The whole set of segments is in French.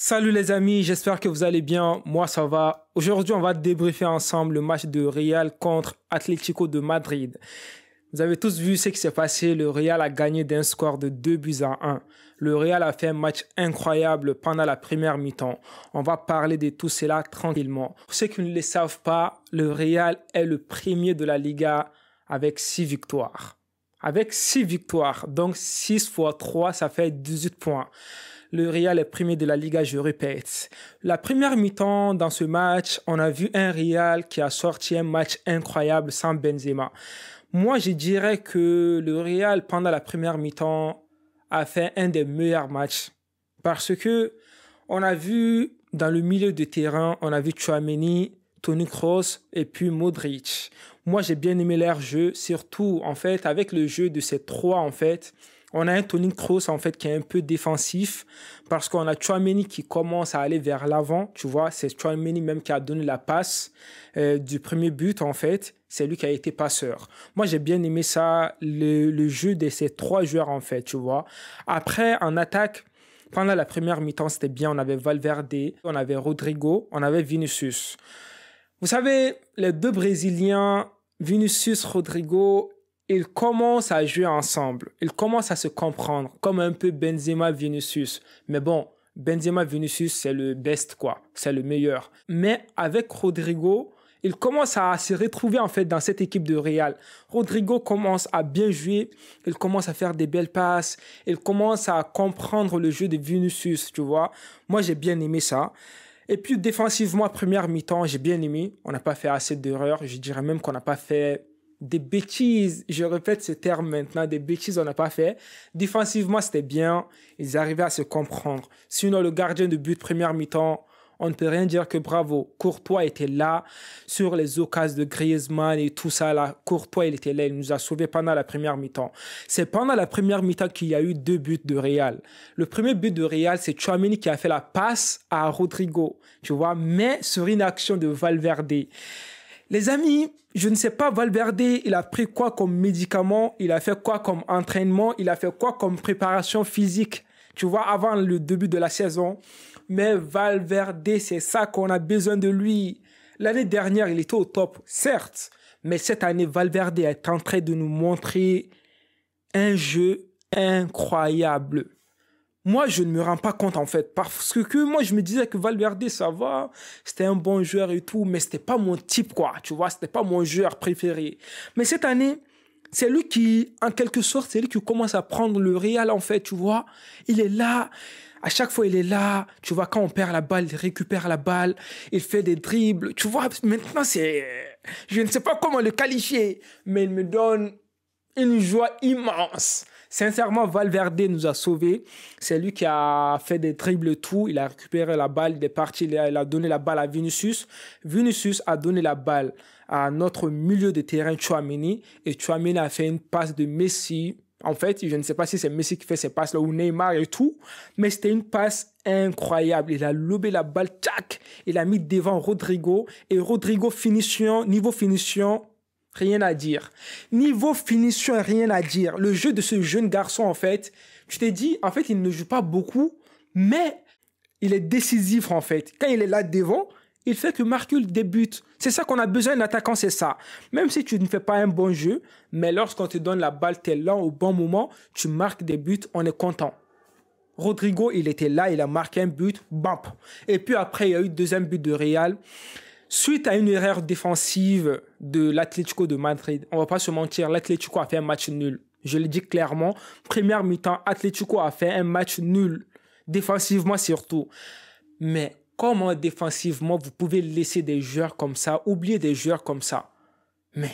Salut les amis, j'espère que vous allez bien. Moi, ça va. Aujourd'hui, on va débriefer ensemble le match de Real contre Atlético de Madrid. Vous avez tous vu ce qui s'est passé. Le Real a gagné d'un score de 2-1. Le Real a fait un match incroyable pendant la première mi-temps. On va parler de tout cela tranquillement. Pour ceux qui ne le savent pas, le Real est le premier de la Liga avec 6 victoires. Avec 6 victoires, donc 6 fois 3, ça fait 18 points. Le Real est premier de la Liga, je répète. La première mi-temps dans ce match, on a vu un Real qui a sorti un match incroyable sans Benzema. Moi, je dirais que le Real, pendant la première mi-temps, a fait un des meilleurs matchs. Parce que on a vu dans le milieu de terrain, on a vu Tchouaméni, Toni Kroos et puis Modric. Moi, j'ai bien aimé leur jeu, surtout, en fait, avec le jeu de ces trois, en fait. On a un Toni Kroos, en fait, qui est un peu défensif parce qu'on a Tchouaméni qui commence à aller vers l'avant, tu vois. C'est Tchouaméni même qui a donné la passe du premier but, en fait. C'est lui qui a été passeur. Moi, j'ai bien aimé ça, le jeu de ces trois joueurs, en fait, tu vois. Après, en attaque, pendant la première mi-temps, c'était bien. On avait Valverde, on avait Rodrigo, on avait Vinicius. Vous savez, les deux Brésiliens, Vinicius, Rodrigo, ils commencent à jouer ensemble. Ils commencent à se comprendre, comme un peu Benzema, Vinicius. Mais bon, Benzema, Vinicius, c'est le best, quoi. C'est le meilleur. Mais avec Rodrigo, il commence à se retrouver, en fait, dans cette équipe de Real. Rodrigo commence à bien jouer. Il commence à faire des belles passes. Il commence à comprendre le jeu de Vinicius, tu vois. Moi, j'ai bien aimé ça. Et puis, défensivement, première mi-temps, j'ai bien aimé. On n'a pas fait assez d'erreurs. Je dirais même qu'on n'a pas fait des bêtises. Je répète ce terme maintenant. Des bêtises, on n'a pas fait. Défensivement, c'était bien. Ils arrivaient à se comprendre. Sinon, le gardien de but, première mi-temps, on ne peut rien dire que bravo. Courtois était là sur les occasions de Griezmann et tout ça là. Courtois, il était là. Il nous a sauvés pendant la première mi-temps. C'est pendant la première mi-temps qu'il y a eu 2 buts de Real. Le premier but de Real, c'est Tchouaméni qui a fait la passe à Rodrigo. Tu vois, mais sur une action de Valverde. Les amis, je ne sais pas, Valverde, il a pris quoi comme médicament? Il a fait quoi comme entraînement? Il a fait quoi comme préparation physique? Tu vois, avant le début de la saison. Mais Valverde, c'est ça qu'on a besoin de lui. L'année dernière, il était au top, certes. Mais cette année, Valverde est en train de nous montrer un jeu incroyable. Moi, je ne me rends pas compte, en fait. Parce que moi, je me disais que Valverde, ça va. C'était un bon joueur et tout. Mais c'était pas mon type, quoi. Tu vois, c'était pas mon joueur préféré. Mais cette année, c'est lui qui, en quelque sorte, c'est lui qui commence à prendre le Real, en fait, tu vois. Il est là. À chaque fois, il est là. Tu vois, quand on perd la balle, il récupère la balle. Il fait des dribbles. Tu vois, maintenant, c'est... Je ne sais pas comment le qualifier, mais il me donne une joie immense. Sincèrement, Valverde nous a sauvés. C'est lui qui a fait des dribbles et tout. Il a récupéré la balle, il est parti, il a donné la balle à Vinicius. Vinicius a donné la balle à notre milieu de terrain, Tchouaméni. Et Tchouaméni a fait une passe de Messi. En fait, je ne sais pas si c'est Messi qui fait ces passes-là ou Neymar et tout, mais c'était une passe incroyable. Il a lobé la balle, tac, il a mis devant Rodrigo, et Rodrigo finition, niveau finition, rien à dire. Niveau finition, rien à dire. Le jeu de ce jeune garçon, en fait, tu t'es dit, en fait, il ne joue pas beaucoup, mais il est décisif, en fait. Quand il est là devant, il fait que marquer des buts. C'est ça qu'on a besoin d'un attaquant, c'est ça. Même si tu ne fais pas un bon jeu, mais lorsqu'on te donne la balle, tu es là au bon moment, tu marques des buts, on est content. Rodrigo, il était là, il a marqué un but, bam. Et puis après, il y a eu le deuxième but de Real. Suite à une erreur défensive de l'Atlético de Madrid, on va pas se mentir, l'Atlético a fait un match nul. Je le dis clairement, première mi-temps, Atlético a fait un match nul. Défensivement surtout. Mais comment défensivement vous pouvez laisser des joueurs comme ça, oublier des joueurs comme ça? Mais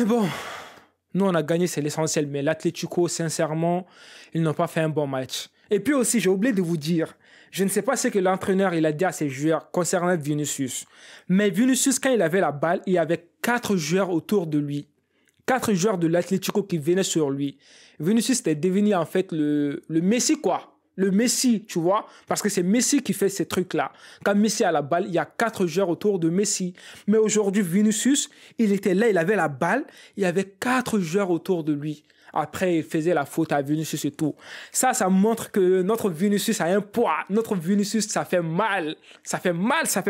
bon, nous on a gagné, c'est l'essentiel. Mais l'Atlético, sincèrement, ils n'ont pas fait un bon match. Et puis aussi, j'ai oublié de vous dire, je ne sais pas ce que l'entraîneur il a dit à ses joueurs concernant Vinicius. Mais Vinicius, quand il avait la balle, il y avait 4 joueurs autour de lui. 4 joueurs de l'Atlético qui venaient sur lui. Vinicius était devenu en fait le Messi, quoi. Le Messi, tu vois, parce que c'est Messi qui fait ces trucs-là. Quand Messi a la balle, il y a 4 joueurs autour de Messi. Mais aujourd'hui, Vinicius, il était là, il avait la balle, il y avait 4 joueurs autour de lui. Après, il faisait la faute à Vinicius et tout. Ça montre que notre Vinicius a un poids. Notre Vinicius, ça fait mal. Ça fait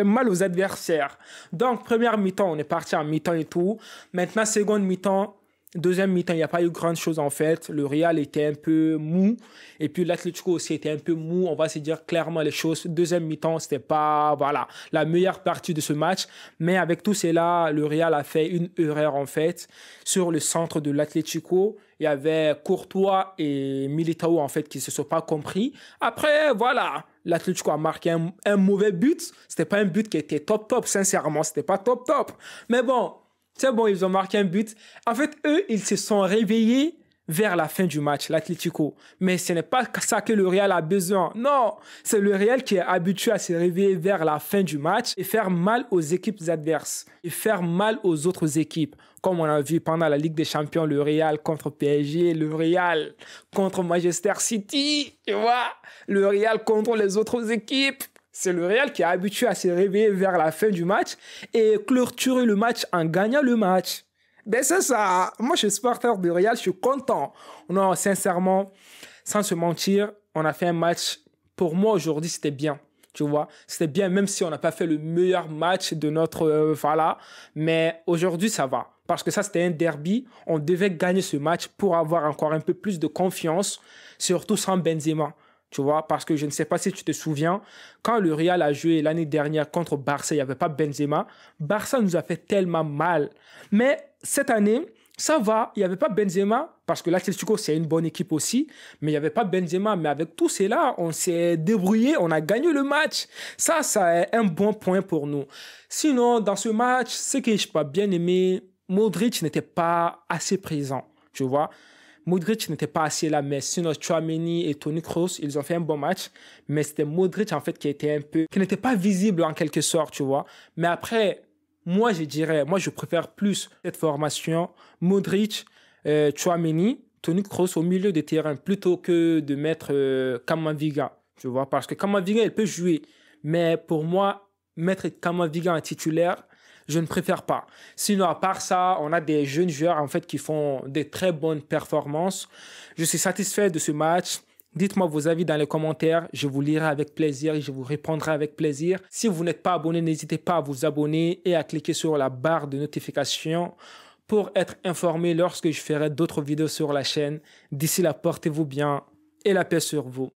mal aux adversaires. Donc, première mi-temps, on est parti en mi-temps et tout. Maintenant, seconde mi-temps, deuxième mi-temps, il n'y a pas eu grand chose en fait. Le Real était un peu mou. Et puis l'Atlético aussi était un peu mou. On va se dire clairement les choses. Deuxième mi-temps, c'était pas, voilà, la meilleure partie de ce match. Mais avec tout cela, le Real a fait une erreur en fait. Sur le centre de l'Atlético, il y avait Courtois et Militao en fait qui se sont pas compris. Après, voilà, l'Atlético a marqué un mauvais but. C'était pas un but qui était top, sincèrement. C'était pas top. Mais bon, c'est bon, ils ont marqué un but. En fait, eux, ils se sont réveillés vers la fin du match, l'Atlético. Mais ce n'est pas ça que le Real a besoin. Non, c'est le Real qui est habitué à se réveiller vers la fin du match et faire mal aux équipes adverses et faire mal aux autres équipes. Comme on a vu pendant la Ligue des Champions, le Real contre PSG, le Real contre Manchester City, tu vois, le Real contre les autres équipes. C'est le Real qui est habitué à se réveiller vers la fin du match et clôturer le match en gagnant le match. Ben c'est ça. Moi, je suis supporter de Real, je suis content. Non, sincèrement, sans se mentir, on a fait un match. Pour moi, aujourd'hui, c'était bien. Tu vois, c'était bien, même si on n'a pas fait le meilleur match de notre... voilà. Mais aujourd'hui, ça va. Parce que ça, c'était un derby. On devait gagner ce match pour avoir encore un peu plus de confiance, surtout sans Benzema. Tu vois, parce que je ne sais pas si tu te souviens, quand le Real a joué l'année dernière contre Barça, il n'y avait pas Benzema. Barça nous a fait tellement mal. Mais cette année, ça va, il n'y avait pas Benzema, parce que l'Atlético, c'est une bonne équipe aussi, mais il n'y avait pas Benzema. Mais avec tout cela, on s'est débrouillé, on a gagné le match. Ça est un bon point pour nous. Sinon, dans ce match, ce que je n'ai pas bien aimé, Modric n'était pas assez présent, tu vois. Modric n'était pas assez là, mais sinon Tchouaméni et Toni Kroos, ils ont fait un bon match, mais c'était Modric en fait qui n'était pas visible en quelque sorte, tu vois. Mais après, moi je préfère plus cette formation Modric, Tchouaméni, Toni Kroos au milieu de terrain plutôt que de mettre Camavinga, tu vois, parce que Camavinga il peut jouer, mais pour moi mettre Camavinga en titulaire, je ne préfère pas. Sinon, à part ça, on a des jeunes joueurs en fait qui font des très bonnes performances. Je suis satisfait de ce match. Dites-moi vos avis dans les commentaires. Je vous lirai avec plaisir et je vous répondrai avec plaisir. Si vous n'êtes pas abonné, n'hésitez pas à vous abonner et à cliquer sur la barre de notification pour être informé lorsque je ferai d'autres vidéos sur la chaîne. D'ici là, portez-vous bien et la paix sur vous.